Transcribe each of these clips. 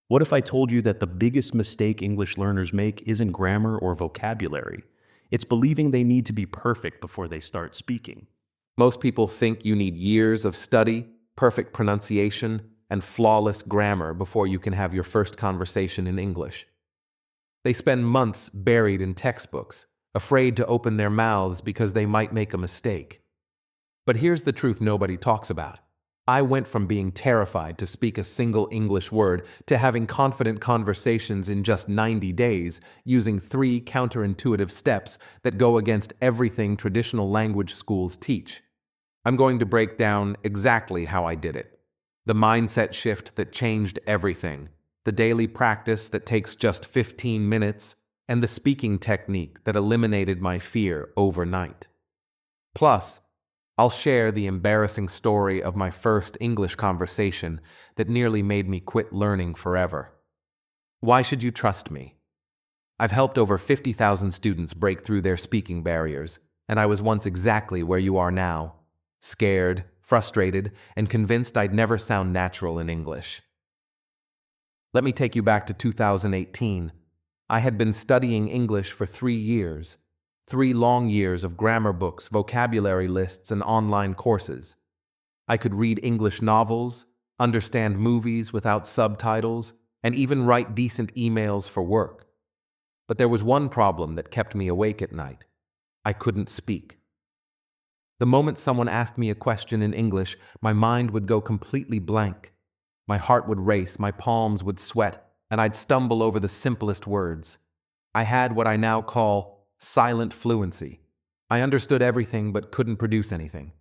What if I told you that the biggest mistake English learners make isn't grammar or vocabulary? It's believing they need to be perfect before they start speaking. Most people think you need years of study, perfect pronunciation, and flawless grammar before you can have your first conversation in English. They spend months buried in textbooks, afraid to open their mouths because they might make a mistake. But here's the truth nobody talks about. I went from being terrified to speak a single English word to having confident conversations in just 90 days using 3 counterintuitive steps that go against everything traditional language schools teach. I'm going to break down exactly how I did it. The mindset shift that changed everything, the daily practice that takes just 15 minutes, and the speaking technique that eliminated my fear overnight. Plus, I'll share the embarrassing story of my first English conversation that nearly made me quit learning forever. Why should you trust me? I've helped over 50,000 students break through their speaking barriers, and I was once exactly where you are now, scared, frustrated, and convinced I'd never sound natural in English. Let me take you back to 2018. I had been studying English for 3 years. 3 long years of grammar books, vocabulary lists, and online courses. I could read English novels, understand movies without subtitles, and even write decent emails for work. But there was one problem that kept me awake at night. I couldn't speak. The moment someone asked me a question in English, my mind would go completely blank. My heart would race, my palms would sweat, and I'd stumble over the simplest words. I had what I now call silent fluency. I understood everything but couldn't produce anything.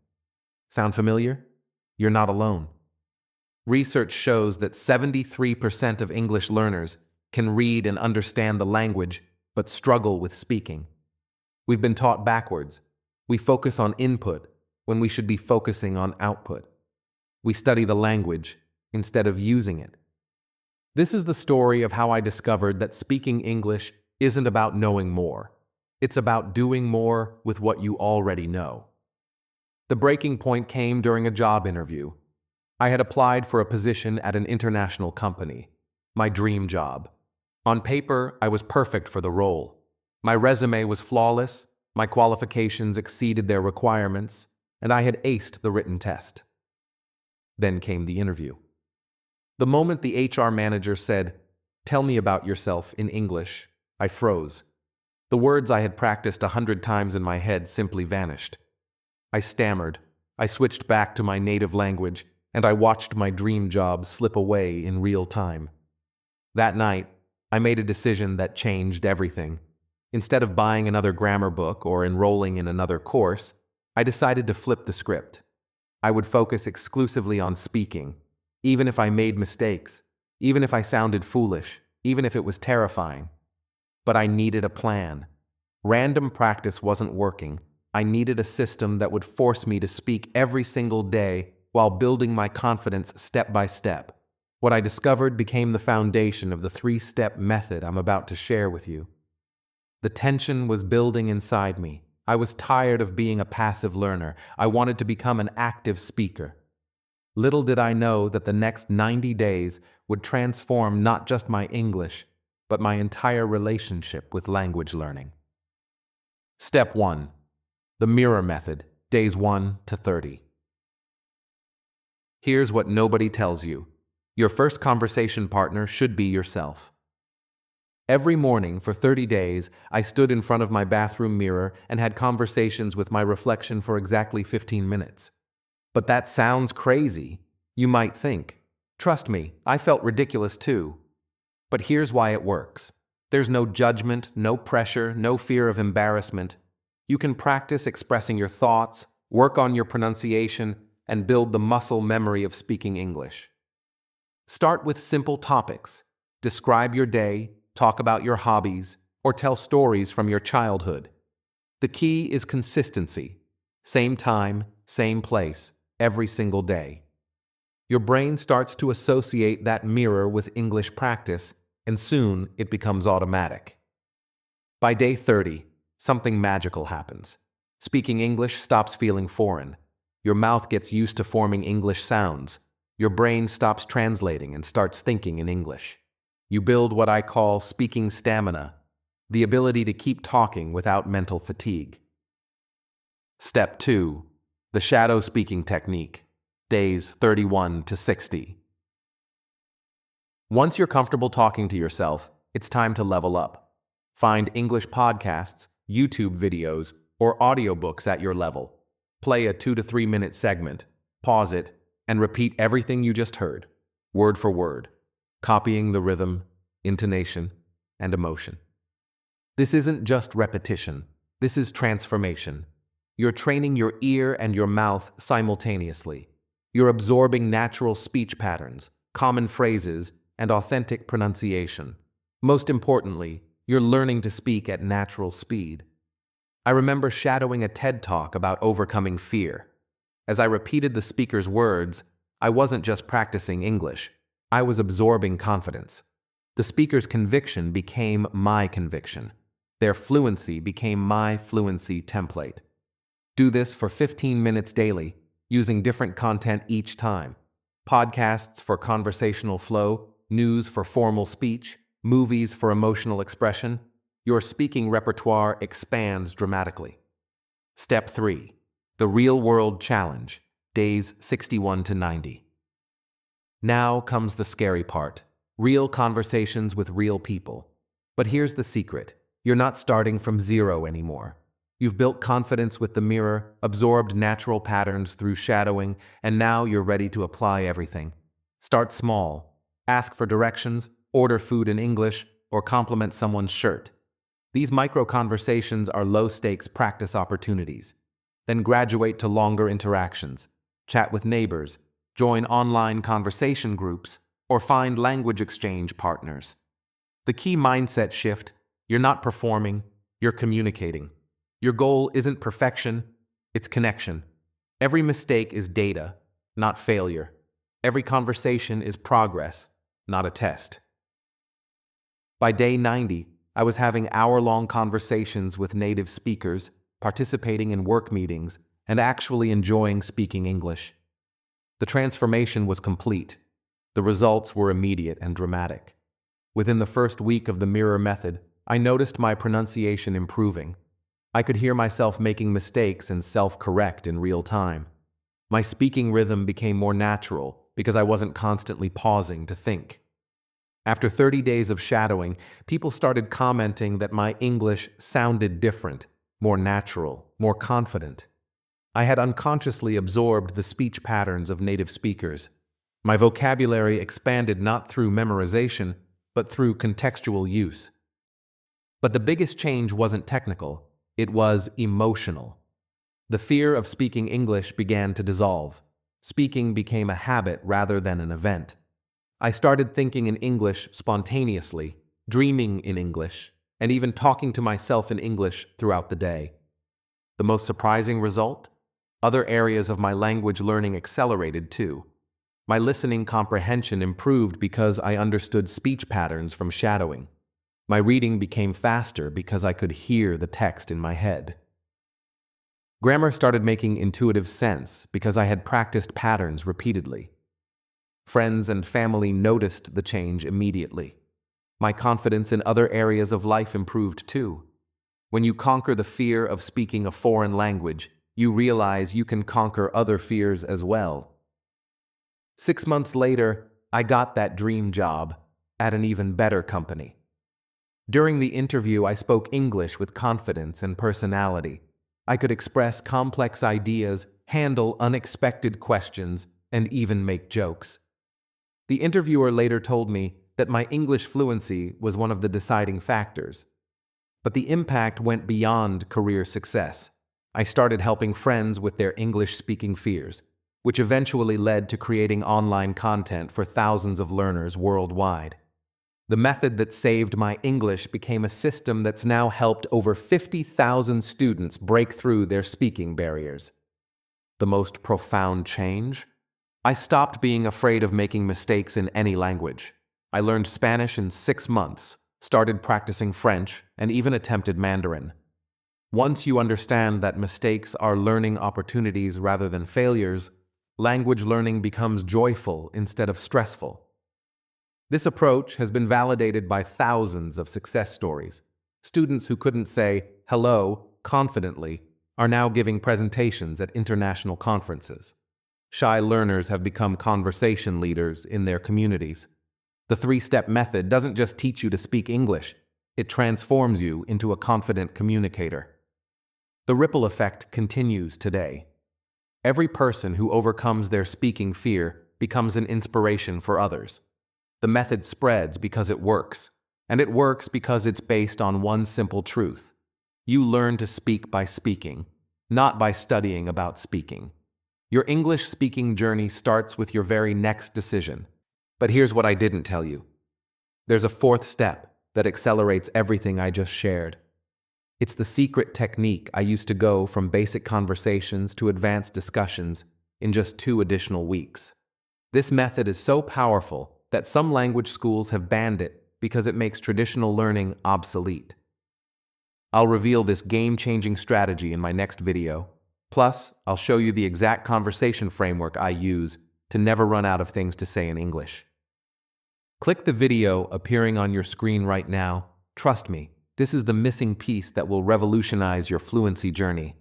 Sound familiar? You're not alone. Research shows that 73% of English learners can read and understand the language but struggle with speaking. We've been taught backwards. We focus on input when we should be focusing on output. We study the language instead of using it. This is the story of how I discovered that speaking English isn't about knowing more. It's about doing more with what you already know. The breaking point came during a job interview. I had applied for a position at an international company, my dream job. On paper, I was perfect for the role. My resume was flawless, my qualifications exceeded their requirements, and I had aced the written test. Then came the interview. The moment the HR manager said, "Tell me about yourself in English," I froze. The words I had practiced 100 times in my head simply vanished. I stammered, I switched back to my native language, and I watched my dream job slip away in real time. That night, I made a decision that changed everything. Instead of buying another grammar book or enrolling in another course, I decided to flip the script. I would focus exclusively on speaking, even if I made mistakes, even if I sounded foolish, even if it was terrifying. But I needed a plan. Random practice wasn't working. I needed a system that would force me to speak every single day while building my confidence step by step. What I discovered became the foundation of the 3-step method I'm about to share with you. The tension was building inside me. I was tired of being a passive learner. I wanted to become an active speaker. Little did I know that the next 90 days would transform not just my English, but my entire relationship with language learning. Step 1. The mirror method, days 1 to 30. Here's what nobody tells you. Your first conversation partner should be yourself. Every morning for 30 days, I stood in front of my bathroom mirror and had conversations with my reflection for exactly 15 minutes. But that sounds crazy, you might think. Trust me, I felt ridiculous too. But here's why it works. There's no judgment, no pressure, no fear of embarrassment. You can practice expressing your thoughts, work on your pronunciation, and build the muscle memory of speaking English. Start with simple topics. Describe your day, talk about your hobbies, or tell stories from your childhood. The key is consistency. Same time, same place, every single day. Your brain starts to associate that mirror with English practice, and soon it becomes automatic. By day 30, something magical happens. Speaking English stops feeling foreign. Your mouth gets used to forming English sounds. Your brain stops translating and starts thinking in English. You build what I call speaking stamina, the ability to keep talking without mental fatigue. Step 2. The shadow speaking technique, days 31 to 60. Once you're comfortable talking to yourself, it's time to level up. Find English podcasts, YouTube videos, or audiobooks at your level. Play a 2 to 3 minute segment, pause it, and repeat everything you just heard, word for word, copying the rhythm, intonation, and emotion. This isn't just repetition, this is transformation. You're training your ear and your mouth simultaneously. You're absorbing natural speech patterns, common phrases, and authentic pronunciation. Most importantly, you're learning to speak at natural speed. I remember shadowing a TED Talk about overcoming fear. As I repeated the speaker's words, I wasn't just practicing English, I was absorbing confidence. The speaker's conviction became my conviction. Their fluency became my fluency template. Do this for 15 minutes daily, using different content each time. Podcasts for conversational flow, news for formal speech, movies for emotional expression. Your speaking repertoire expands dramatically. Step 3. The real-world challenge, days 61 to 90. Now comes the scary part, real conversations with real people. But here's the secret, you're not starting from zero anymore. You've built confidence with the mirror, absorbed natural patterns through shadowing, and now you're ready to apply everything. Start small. Ask for directions, order food in English, or compliment someone's shirt. These micro-conversations are low-stakes practice opportunities. Then graduate to longer interactions. Chat with neighbors, join online conversation groups, or find language exchange partners. The key mindset shift, you're not performing, you're communicating. Your goal isn't perfection, it's connection. Every mistake is data, not failure. Every conversation is progress, not a test. By day 90, I was having hour-long conversations with native speakers, participating in work meetings, and actually enjoying speaking English. The transformation was complete. The results were immediate and dramatic. Within the first week of the mirror method, I noticed my pronunciation improving. I could hear myself making mistakes and self-correct in real time. My speaking rhythm became more natural because I wasn't constantly pausing to think. After 30 days of shadowing, people started commenting that my English sounded different, more natural, more confident. I had unconsciously absorbed the speech patterns of native speakers. My vocabulary expanded not through memorization, but through contextual use. But the biggest change wasn't technical, it was emotional. The fear of speaking English began to dissolve. Speaking became a habit rather than an event. I started thinking in English spontaneously, dreaming in English, and even talking to myself in English throughout the day. The most surprising result? Other areas of my language learning accelerated too. My listening comprehension improved because I understood speech patterns from shadowing. My reading became faster because I could hear the text in my head. Grammar started making intuitive sense because I had practiced patterns repeatedly. Friends and family noticed the change immediately. My confidence in other areas of life improved too. When you conquer the fear of speaking a foreign language, you realize you can conquer other fears as well. 6 months later, I got that dream job at an even better company. During the interview, I spoke English with confidence and personality. I could express complex ideas, handle unexpected questions, and even make jokes. The interviewer later told me that my English fluency was one of the deciding factors. But the impact went beyond career success. I started helping friends with their English-speaking fears, which eventually led to creating online content for thousands of learners worldwide. The method that saved my English became a system that's now helped over 50,000 students break through their speaking barriers. The most profound change? I stopped being afraid of making mistakes in any language. I learned Spanish in 6 months, started practicing French, and even attempted Mandarin. Once you understand that mistakes are learning opportunities rather than failures, language learning becomes joyful instead of stressful. This approach has been validated by thousands of success stories. Students who couldn't say hello confidently are now giving presentations at international conferences. Shy learners have become conversation leaders in their communities. The three-step method doesn't just teach you to speak English, it transforms you into a confident communicator. The ripple effect continues today. Every person who overcomes their speaking fear becomes an inspiration for others. The method spreads because it works, and it works because it's based on one simple truth. You learn to speak by speaking, not by studying about speaking. Your English speaking journey starts with your very next decision. But here's what I didn't tell you. There's a fourth step that accelerates everything I just shared. It's the secret technique I used to go from basic conversations to advanced discussions in just 2 additional weeks. This method is so powerful that some language schools have banned it because it makes traditional learning obsolete. I'll reveal this game-changing strategy in my next video. Plus, I'll show you the exact conversation framework I use to never run out of things to say in English. Click the video appearing on your screen right now. Trust me, this is the missing piece that will revolutionize your fluency journey.